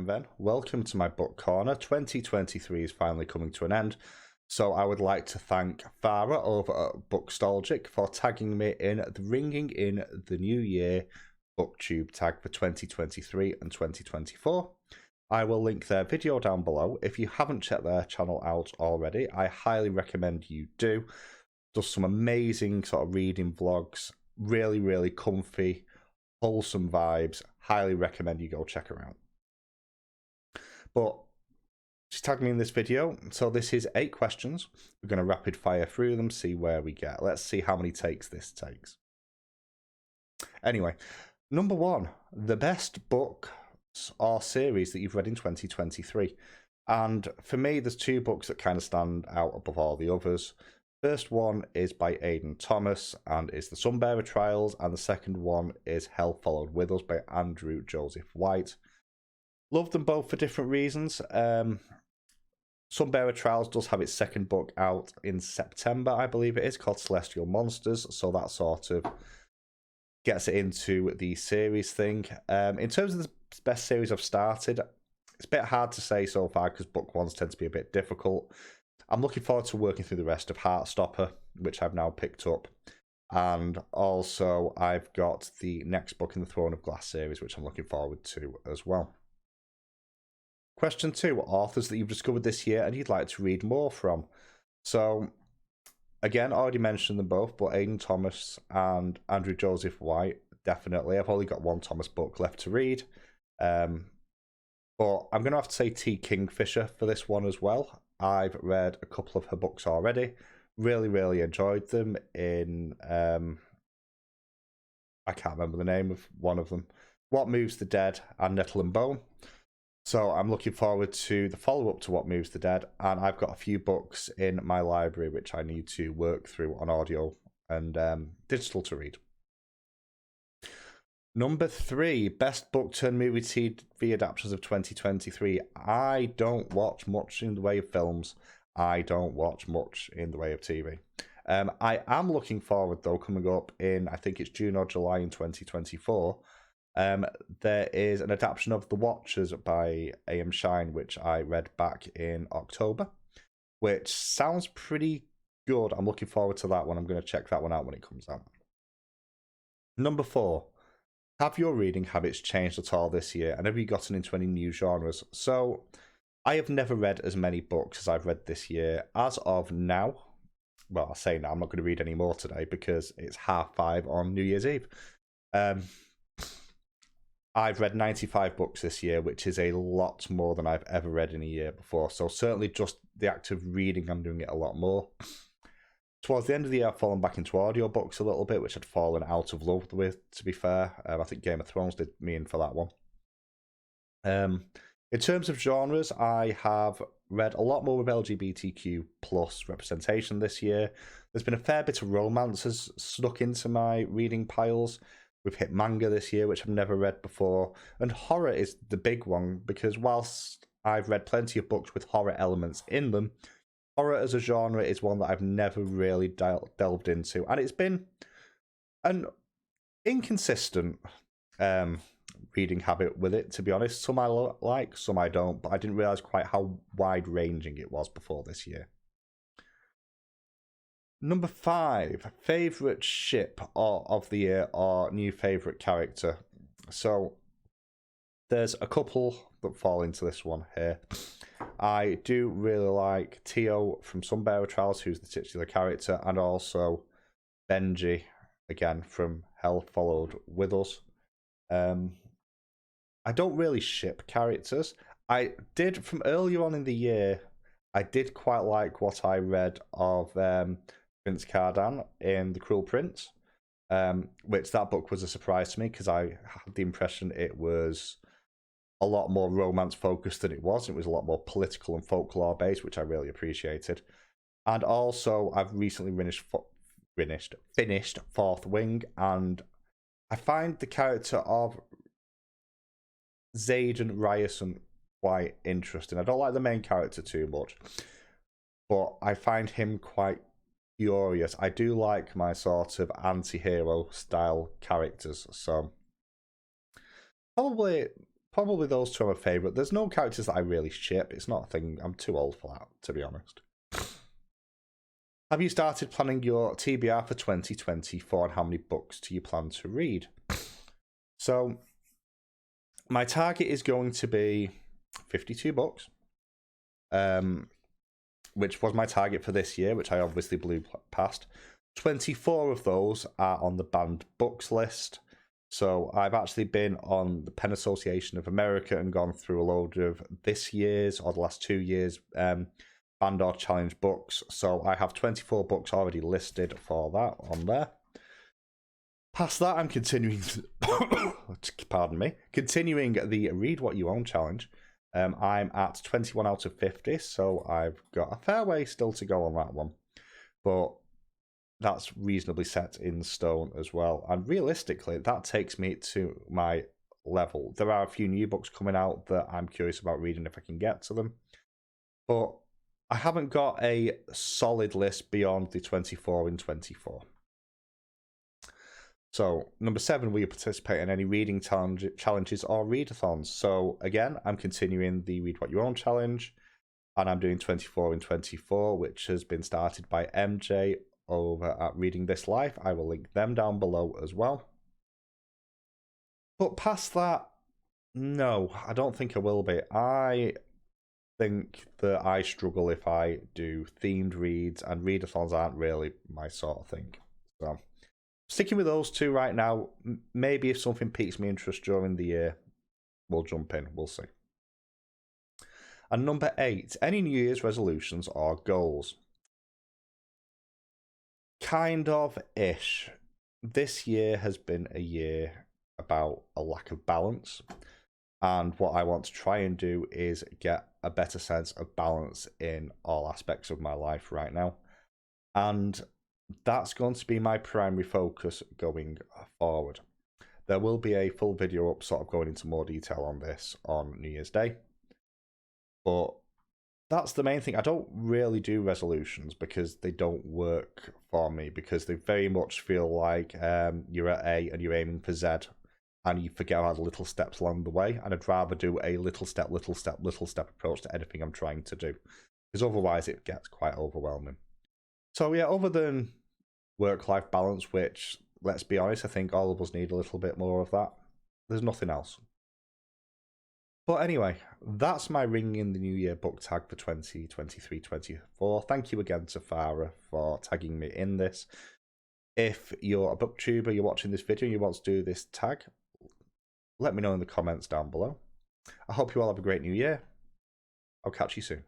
time then, welcome to my book corner. 2023 is finally coming to an end, so I would like to thank Farah over at Bookstalgic for tagging me in the Ringing in the New Year Booktube tag for 2023 and 2024. I will link their video down below. If you haven't checked their channel out already, I highly recommend you do. Does some amazing sort of reading vlogs, really comfy, wholesome vibes. Highly recommend you go check her out. But she's tagged me in this video, so this is 8 questions. We're going to rapid fire through them, see where we get. Let's see how many takes this takes. Anyway, number 1, the best books or series that you've read in 2023. And for me, there's 2 books that kind of stand out above all the others. First one is by Aidan Thomas and is The Sunbearer Trials, and the second one is Hell Followed With Us by Andrew Joseph White. Love them both for different reasons. Sunbearer Trials does have its second book out in September, I believe it is, called Celestial Monsters, so that sort of gets it into the series thing. In terms of the best series I've started, it's a bit hard to say so far because book ones tend to be a bit difficult. I'm looking forward to working through the rest of Heartstopper, which I've now picked up. And also, I've got the next book in the Throne of Glass series, which I'm looking forward to as well. Question 2, authors that you've discovered this year and you'd like to read more from. So, again, already mentioned them both, but Aidan Thomas and Andrew Joseph White, definitely. I've only got one Thomas book left to read. But I'm going to have to say T. Kingfisher for this one as well. I've read a couple of her books already. Really enjoyed them in... I can't remember the name of one of them. What Moves the Dead and Nettle and Bone. So I'm looking forward to the follow-up to What Moves the Dead, and I've got a few books in my library which I need to work through on audio and digital to read. Number 3, best book turned movie TV adaptations of 2023. I don't watch much in the way of films. I don't watch much in the way of TV. I am looking forward, though, coming up in, I think it's June or July in 2024, there is an adaptation of The Watchers by A.M. Shine, which I read back in October, which sounds pretty good. I'm looking forward to that one. I'm going to check that one out when it comes out. Number 4, have your reading habits changed at all this year, and have you gotten into any new genres? So, I have never read as many books as I've read this year. As of now, well, I say now, I'm not going to read any more today because it's 5:30 on New Year's Eve. I've read 95 books this year, which is a lot more than I've ever read in a year before. So certainly just the act of reading, I'm doing it a lot more. Towards the end of the year, I've fallen back into audiobooks a little bit, which I'd fallen out of love with, to be fair. I think Game of Thrones did me in for that one. In terms of genres, I have read a lot more with LGBTQ plus representation this year. There's been a fair bit of romances snuck into my reading piles. We've hit manga this year, which I've never read before. And horror is the big one, because whilst I've read plenty of books with horror elements in them, horror as a genre is one that I've never really delved into. And it's been an inconsistent reading habit with it, to be honest. Some I like, some I don't. But I didn't realise quite how wide-ranging it was before this year. Number 5, favourite ship of the year or new favourite character. So there's a couple that fall into this one here. I do really like Tio from Sunbearer Trials, who's the titular character, and also Benji, again, from Hell Followed With Us. I don't really ship characters. I did, from earlier on in the year, I did quite like what I read of Prince Cardan in The Cruel Prince, which that book was a surprise to me because I had the impression it was a lot more romance focused than it was. It was a lot more political and folklore based, which I really appreciated. And also, I've recently finished Fourth Wing, and I find the character of Zayden Ryerson quite interesting. I don't like the main character too much, but I find him quite curious. I do like my sort of anti-hero style characters, so probably probably those two are my favourite. There's no characters that I really ship. It's not a thing. I'm too old for that, to be honest. Have you started planning your TBR for 2024 and how many books do you plan to read? So, my target is going to be 52 books, which was my target for this year, which I obviously blew past. 24 of those are on the banned books list. So I've actually been on the Pen Association of America and gone through a load of this year's or the last 2 years' banned or challenge books. So I have 24 books already listed for that on there. Past that, I'm continuing pardon me, continuing the Read What You Own challenge. I'm at 21 out of 50, so I've got a fair way still to go on that one. But that's reasonably set in stone as well. And realistically, that takes me to my level. There are a few new books coming out that I'm curious about reading if I can get to them. But I haven't got a solid list beyond the 24 in 24. So, number 7, will you participate in any reading challenges or readathons? So, again, I'm continuing the Read What You Own challenge, and I'm doing 24 in 24, which has been started by MJ over at Reading This Life. I will link them down below as well. But past that, no, I don't think I will be. I think that I struggle if I do themed reads, and readathons aren't really my sort of thing. So, sticking with those two right now. Maybe if something piques my interest during the year, we'll jump in. We'll see. And number 8, any New Year's resolutions or goals? Kind of ish. This year has been a year about a lack of balance. And what I want to try and do is get a better sense of balance in all aspects of my life right now. And that's going to be my primary focus going forward. There will be a full video up sort of going into more detail on this on New Year's Day. But that's the main thing. I don't really do resolutions because they don't work for me, because they very much feel like you're at A and you're aiming for Z and you forget all the little steps along the way. And I'd rather do a little step approach to anything I'm trying to do, because otherwise it gets quite overwhelming. So yeah, other than work-life balance, which, let's be honest, I think all of us need a little bit more of that, there's nothing else. But anyway, that's my Ring in the New Year book tag for 2023-24. Thank you again to Farah for tagging me in this. If you're a booktuber, you're watching this video and you want to do this tag, let me know in the comments down below. I hope you all have a great new year. I'll catch you soon.